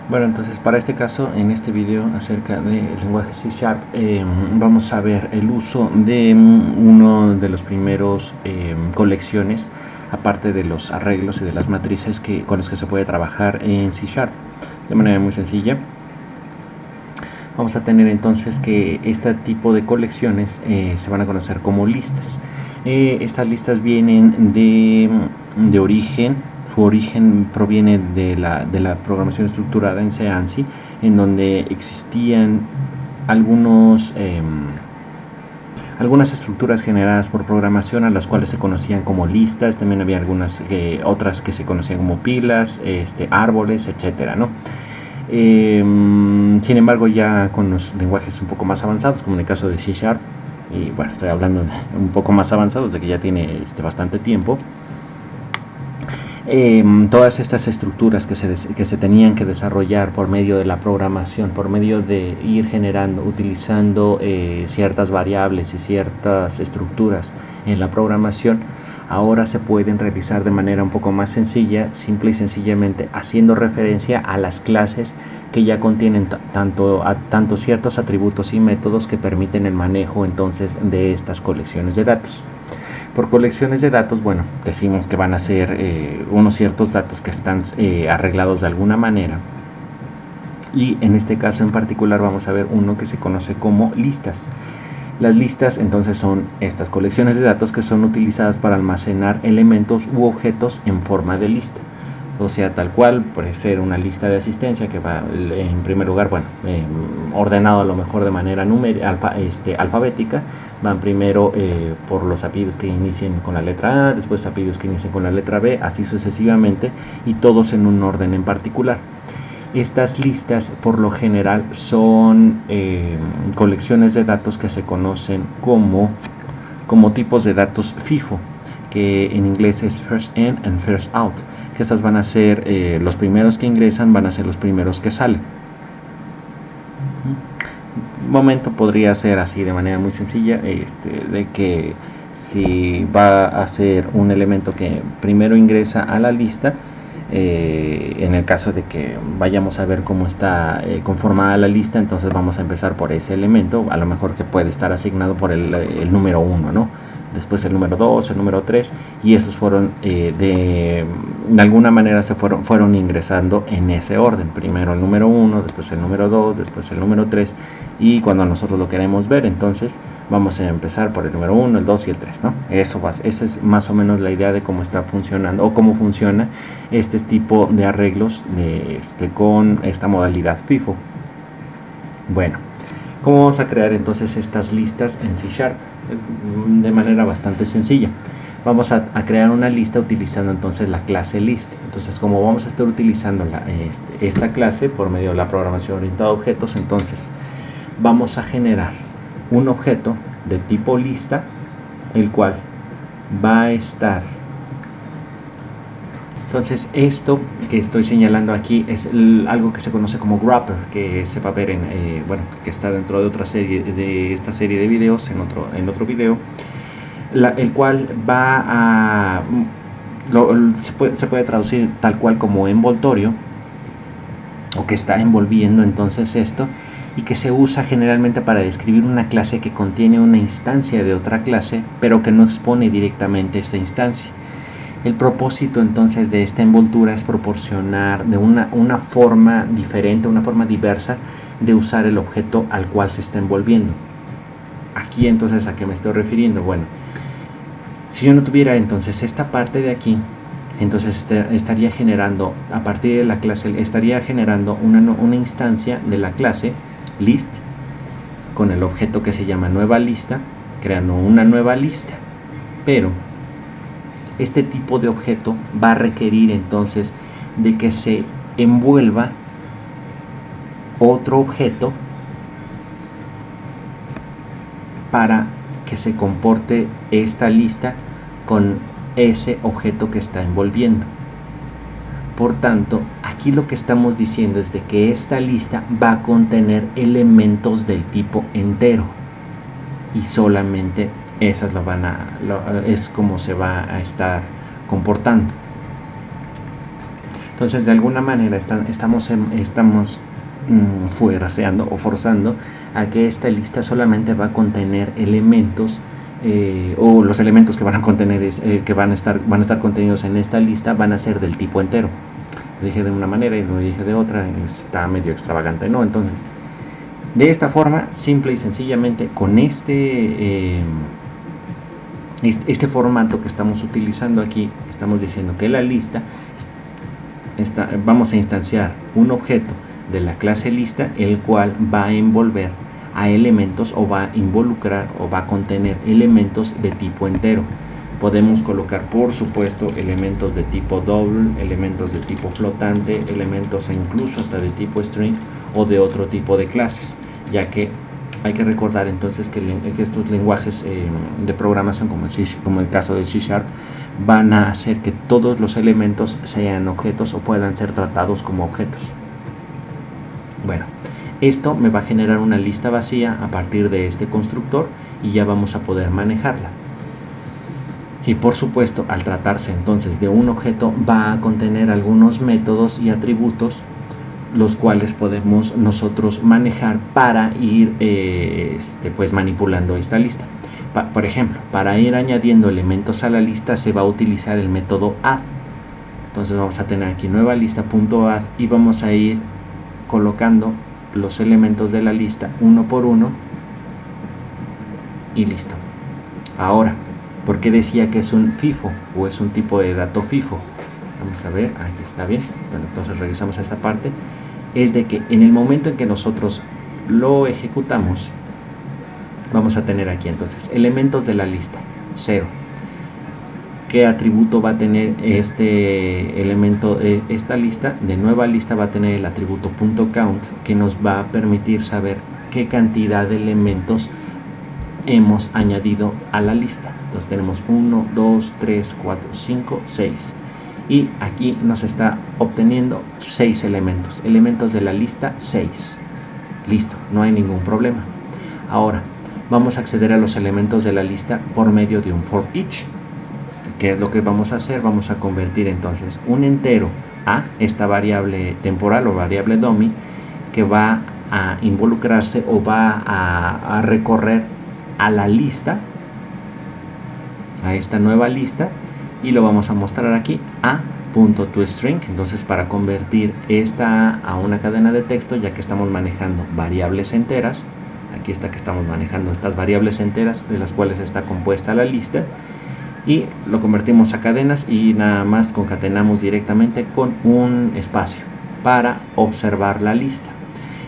Bueno, entonces para este caso, en este video acerca del lenguaje C#, vamos a ver el uso de uno de los primeros colecciones, aparte de los arreglos y de las matrices con los que se puede trabajar en C#, de manera muy sencilla. Vamos a tener entonces que este tipo de colecciones se van a conocer como listas. Estas listas vienen de origen. Su origen proviene de la programación estructurada en C ANSI, en donde existían algunas estructuras generadas por programación a las cuales se conocían como listas. También había otras que se conocían como pilas, árboles, etcétera, ¿no? Sin embargo, ya con los lenguajes un poco más avanzados, como en el caso de C#, y bueno, estoy hablando de un poco más avanzados, de que ya tiene bastante tiempo, todas estas estructuras que se tenían que desarrollar por medio de la programación, por medio de ir generando, utilizando ciertas variables y ciertas estructuras en la programación, ahora se pueden realizar de manera un poco más sencilla, simple y sencillamente haciendo referencia a las clases que ya contienen tanto ciertos atributos y métodos que permiten el manejo entonces de estas colecciones de datos. Por colecciones de datos, bueno, decimos que van a ser unos ciertos datos que están arreglados de alguna manera. Y en este caso en particular vamos a ver uno que se conoce como listas. Las listas entonces son estas colecciones de datos que son utilizadas para almacenar elementos u objetos en forma de lista. O sea, tal cual, puede ser una lista de asistencia que va en primer lugar, bueno, ordenado a lo mejor de manera alfabética. Van primero por los apellidos que inicien con la letra A, después apellidos que inicien con la letra B, así sucesivamente, y todos en un orden en particular. Estas listas por lo general son colecciones de datos que se conocen como tipos de datos FIFO, que en inglés es First In and First Out, que estas van a ser los primeros que ingresan, van a ser los primeros que salen. Un momento podría ser así de manera muy sencilla, de que si va a ser un elemento que primero ingresa a la lista, en el caso de que vayamos a ver cómo está conformada la lista, entonces vamos a empezar por ese elemento, a lo mejor que puede estar asignado por el número 1, ¿no? Después el número 2, el número 3, y esos fueron de alguna manera fueron ingresando en ese orden. Primero el número 1, después el número 2, después el número 3, y cuando nosotros lo queremos ver, entonces vamos a empezar por el número 1, el 2 y el 3, ¿no? Esa es más o menos la idea de cómo está funcionando o cómo funciona este tipo de arreglos con esta modalidad FIFO. Bueno, ¿cómo vamos a crear entonces estas listas en C#? Es de manera bastante sencilla. Vamos a crear una lista utilizando entonces la clase list. Entonces, como vamos a estar utilizando esta clase por medio de la programación orientada a objetos, entonces vamos a generar un objeto de tipo lista, el cual va a estar. Entonces, esto que estoy señalando aquí es algo que se conoce como wrapper, que se va a ver que está dentro de otra serie, de esta serie de videos, en otro video, el cual va a se puede traducir tal cual como envoltorio, o que está envolviendo entonces esto, y que se usa generalmente para describir una clase que contiene una instancia de otra clase, pero que no expone directamente esta instancia. El propósito entonces de esta envoltura es proporcionar de una forma diferente, una forma diversa de usar el objeto al cual se está envolviendo. Aquí entonces, ¿a qué me estoy refiriendo? Bueno, si yo no tuviera entonces esta parte de aquí, entonces estaría generando, a partir de la clase, estaría generando una instancia de la clase list con el objeto que se llama nueva lista, creando una nueva lista. Pero este tipo de objeto va a requerir entonces de que se envuelva otro objeto para que se comporte esta lista con ese objeto que está envolviendo. Por tanto, aquí lo que estamos diciendo es de que esta lista va a contener elementos del tipo entero, y solamente esas es como se va a estar comportando. Entonces de alguna manera estamos fuerceando o forzando a que esta lista solamente va a contener elementos o los elementos que van a contener que van a estar contenidos en esta lista van a ser del tipo entero. Lo dije de una manera y lo dije de otra, está medio extravagante, ¿no? Entonces, de esta forma, simple y sencillamente, con este formato que estamos utilizando aquí, estamos diciendo que la lista vamos a instanciar un objeto de la clase lista, el cual va a envolver a elementos o va a involucrar o va a contener elementos de tipo entero. Podemos colocar, por supuesto, elementos de tipo double, elementos de tipo flotante, elementos incluso hasta de tipo string o de otro tipo de clases, ya que hay que recordar entonces que estos lenguajes de programación como el caso de C# van a hacer que todos los elementos sean objetos o puedan ser tratados como objetos. Bueno, esto me va a generar una lista vacía a partir de este constructor y ya vamos a poder manejarla. Y por supuesto, al tratarse entonces de un objeto, va a contener algunos métodos y atributos los cuales podemos nosotros manejar para ir pues manipulando esta lista. Por ejemplo, para ir añadiendo elementos a la lista se va a utilizar el método add. Entonces vamos a tener aquí nueva lista.add y vamos a ir colocando los elementos de la lista uno por uno y listo. Ahora, ¿por qué decía que es un FIFO o es un tipo de dato FIFO? Vamos a ver, aquí está bien. Bueno, entonces regresamos a esta parte. Es de que en el momento en que nosotros lo ejecutamos, vamos a tener aquí entonces elementos de la lista 0. ¿Qué atributo va a tener este elemento? Esta lista de nueva lista va a tener el atributo .count, que nos va a permitir saber qué cantidad de elementos hemos añadido a la lista. Entonces tenemos 1, 2, 3, 4, 5, 6 y aquí nos está obteniendo 6 elementos de la lista 6. Listo, no hay ningún problema. Ahora vamos a acceder a los elementos de la lista por medio de un for each. ¿Qué es lo que vamos a hacer? Vamos a convertir entonces un entero a esta variable temporal o variable dummy que va a involucrarse o va a recorrer a la lista, a esta nueva lista, y lo vamos a mostrar aquí a.toString. Entonces, para convertir esta a una cadena de texto, ya que estamos manejando variables enteras, aquí está que estamos manejando estas variables enteras de las cuales está compuesta la lista, y lo convertimos a cadenas y nada más concatenamos directamente con un espacio para observar la lista.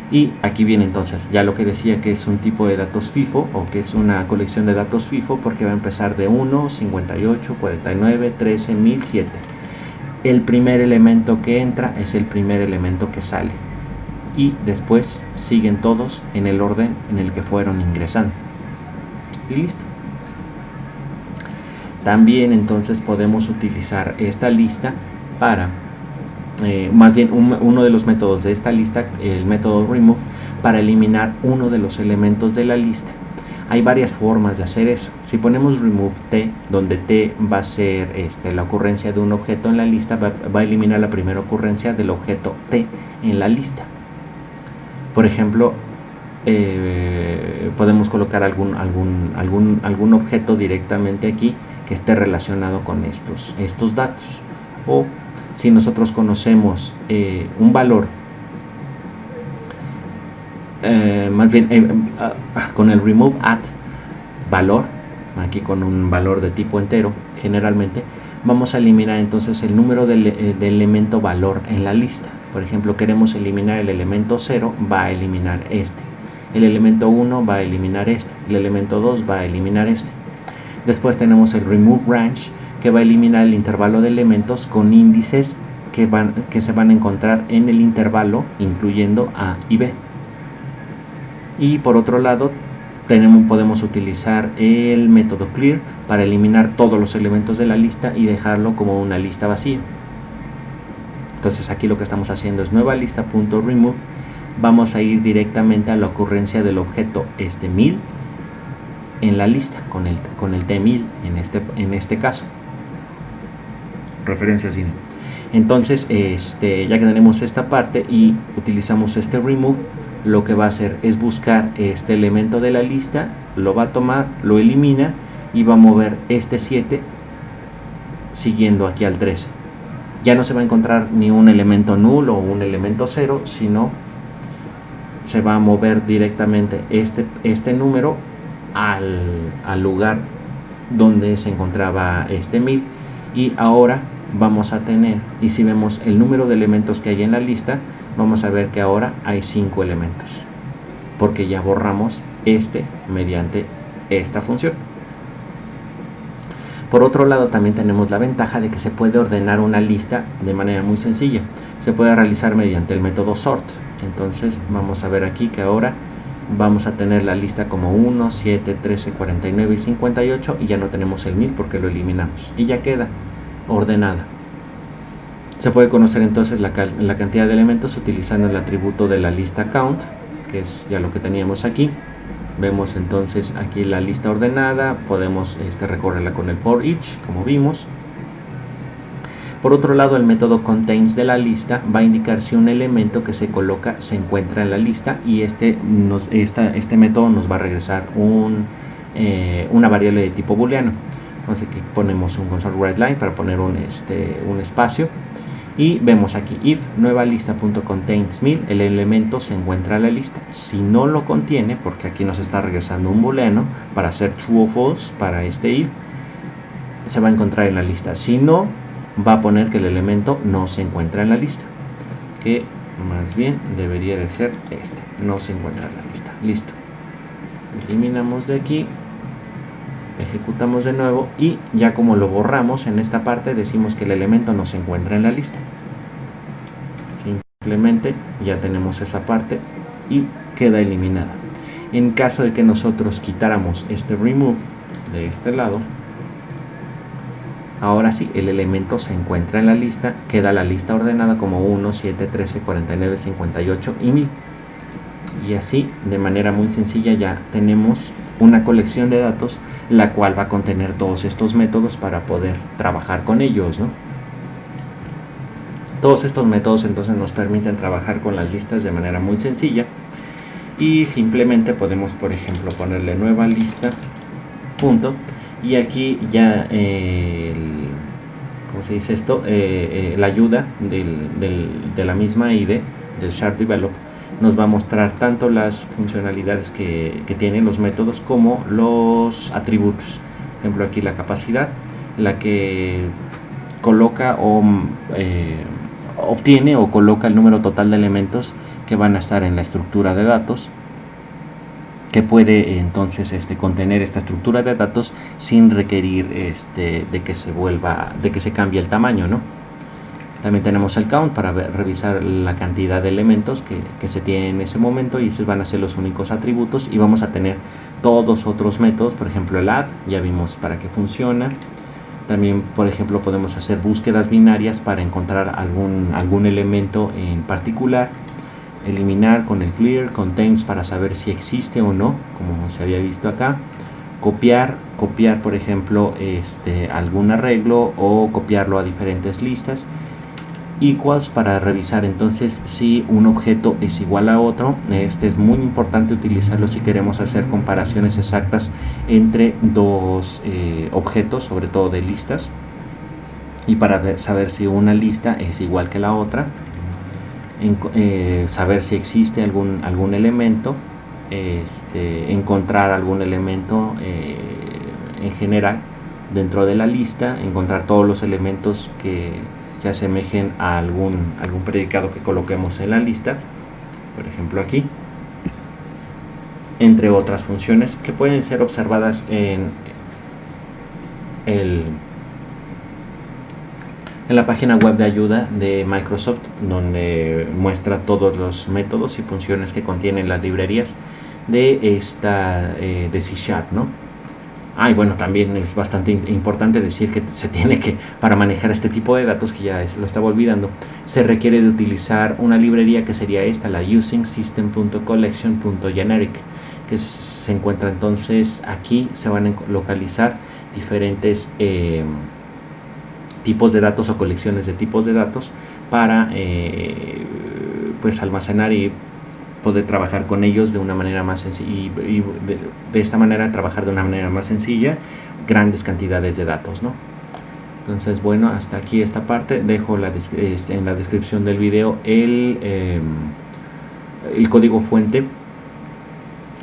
Y aquí viene entonces ya lo que decía que es un tipo de datos FIFO o que es una colección de datos FIFO, porque va a empezar de 1, 58, 49, 13, 1007. El primer elemento que entra es el primer elemento que sale y después siguen todos en el orden en el que fueron ingresando y listo. También entonces podemos utilizar esta lista para más bien uno de los métodos de esta lista, el método remove, para eliminar uno de los elementos de la lista. Hay varias formas de hacer eso. Si ponemos remove t, donde t va a ser la ocurrencia de un objeto en la lista, va a eliminar la primera ocurrencia del objeto t en la lista. Por ejemplo, podemos colocar algún objeto directamente aquí que esté relacionado con estos datos, o si nosotros conocemos un valor, más bien con el remove at valor, aquí con un valor de tipo entero, generalmente vamos a eliminar entonces el número del elemento valor en la lista. Por ejemplo, queremos eliminar el elemento 0, va a eliminar este. El elemento 1 va a eliminar este. El elemento 2 va a eliminar este. Después tenemos el remove range, que va a eliminar el intervalo de elementos con índices que se van a encontrar en el intervalo, incluyendo A y B. Y por otro lado, podemos utilizar el método clear para eliminar todos los elementos de la lista y dejarlo como una lista vacía. Entonces aquí lo que estamos haciendo es nueva lista.remove. Vamos a ir directamente a la ocurrencia del objeto 1000 en la lista con el T1000 en este caso. Referencia sin. Entonces, ya que tenemos esta parte y utilizamos este remove, lo que va a hacer es buscar este elemento de la lista, lo va a tomar, lo elimina y va a mover este 7 siguiendo aquí al 13. Ya no se va a encontrar ni un elemento null o un elemento 0, sino se va a mover directamente este número al lugar donde se encontraba este 1000. Y ahora vamos a tener, y si vemos el número de elementos que hay en la lista, vamos a ver que ahora hay 5 elementos, porque ya borramos mediante esta función. Por otro lado, también tenemos la ventaja de que se puede ordenar una lista de manera muy sencilla. Se puede realizar mediante el método sort. Entonces vamos a ver aquí que ahora vamos a tener la lista como 1, 7, 13, 49 y 58, y ya no tenemos el 1000 porque lo eliminamos y ya queda ordenada. Se puede conocer entonces la cantidad de elementos utilizando el atributo de la lista count, que es ya lo que teníamos aquí. Vemos entonces aquí la lista ordenada, podemos recorrerla con el for each, como vimos. Por otro lado, el método contains de la lista va a indicar si un elemento que se coloca se encuentra en la lista, y este método nos va a regresar una variable de tipo booleano. Entonces aquí ponemos un console.writeLine para poner un espacio. Y vemos aquí if nueva lista.contains 1000, el elemento se encuentra en la lista. Si no lo contiene, porque aquí nos está regresando un booleano para hacer true o false para este if, se va a encontrar en la lista. Si no, va a poner que el elemento no se encuentra en la lista, que más bien debería de ser no se encuentra en la lista. Listo, eliminamos de aquí, ejecutamos de nuevo, y ya como lo borramos en esta parte, decimos que el elemento no se encuentra en la lista. Simplemente ya tenemos esa parte y queda eliminada. En caso de que nosotros quitáramos este remove de este lado, ahora sí, el elemento se encuentra en la lista, queda la lista ordenada como 1, 7, 13, 49, 58 y 1000. Y así, de manera muy sencilla, ya tenemos una colección de datos, la cual va a contener todos estos métodos para poder trabajar con ellos, ¿no? Todos estos métodos entonces nos permiten trabajar con las listas de manera muy sencilla, y simplemente podemos, por ejemplo, ponerle nueva lista, punto, y aquí ya ¿cómo se dice esto? La ayuda de la misma IDE, del Sharp Develop, nos va a mostrar tanto las funcionalidades que tienen los métodos como los atributos. Por ejemplo, aquí la capacidad, la que coloca o obtiene o coloca el número total de elementos que van a estar en la estructura de datos, que puede entonces contener esta estructura de datos sin requerir de que se cambie el tamaño, ¿no? También tenemos el count para revisar la cantidad de elementos que se tiene en ese momento, y esos van a ser los únicos atributos. Y vamos a tener todos otros métodos, por ejemplo el add, ya vimos para qué funciona. También, por ejemplo, podemos hacer búsquedas binarias para encontrar algún elemento en particular. Eliminar con el clear, contains para saber si existe o no, como se había visto acá. Copiar por ejemplo algún arreglo o copiarlo a diferentes listas. Equals para revisar entonces si un objeto es igual a otro. Es muy importante utilizarlo si queremos hacer comparaciones exactas entre dos objetos, sobre todo de listas, y para saber si una lista es igual que la otra. Saber si existe algún elemento, encontrar algún elemento en general dentro de la lista, encontrar todos los elementos que se asemejen a algún predicado que coloquemos en la lista, por ejemplo aquí, entre otras funciones que pueden ser observadas en la página web de ayuda de Microsoft, donde muestra todos los métodos y funciones que contienen las librerías de C#, ¿no? Y bueno, también es bastante importante decir que se tiene que, para manejar este tipo de datos, que ya lo estaba olvidando, se requiere de utilizar una librería que sería la using system.collection.generic, que se encuentra entonces aquí. Se van a localizar diferentes tipos de datos o colecciones de tipos de datos para pues almacenar y poder trabajar con ellos de una manera más sencilla y de esta manera trabajar de una manera más sencilla grandes cantidades de datos, ¿no? Entonces, bueno, hasta aquí esta parte. Dejo en la descripción del video el código fuente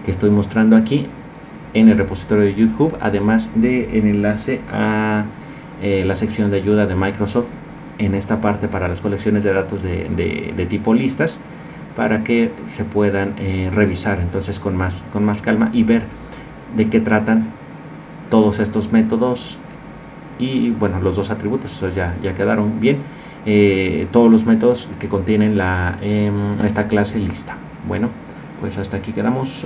que estoy mostrando aquí en el repositorio de YouTube, además del enlace a la sección de ayuda de Microsoft en esta parte para las colecciones de datos de tipo listas, para que se puedan revisar entonces con más calma y ver de qué tratan todos estos métodos y bueno, los dos atributos, esos ya quedaron bien, todos los métodos que contienen esta clase lista. Bueno, pues hasta aquí quedamos.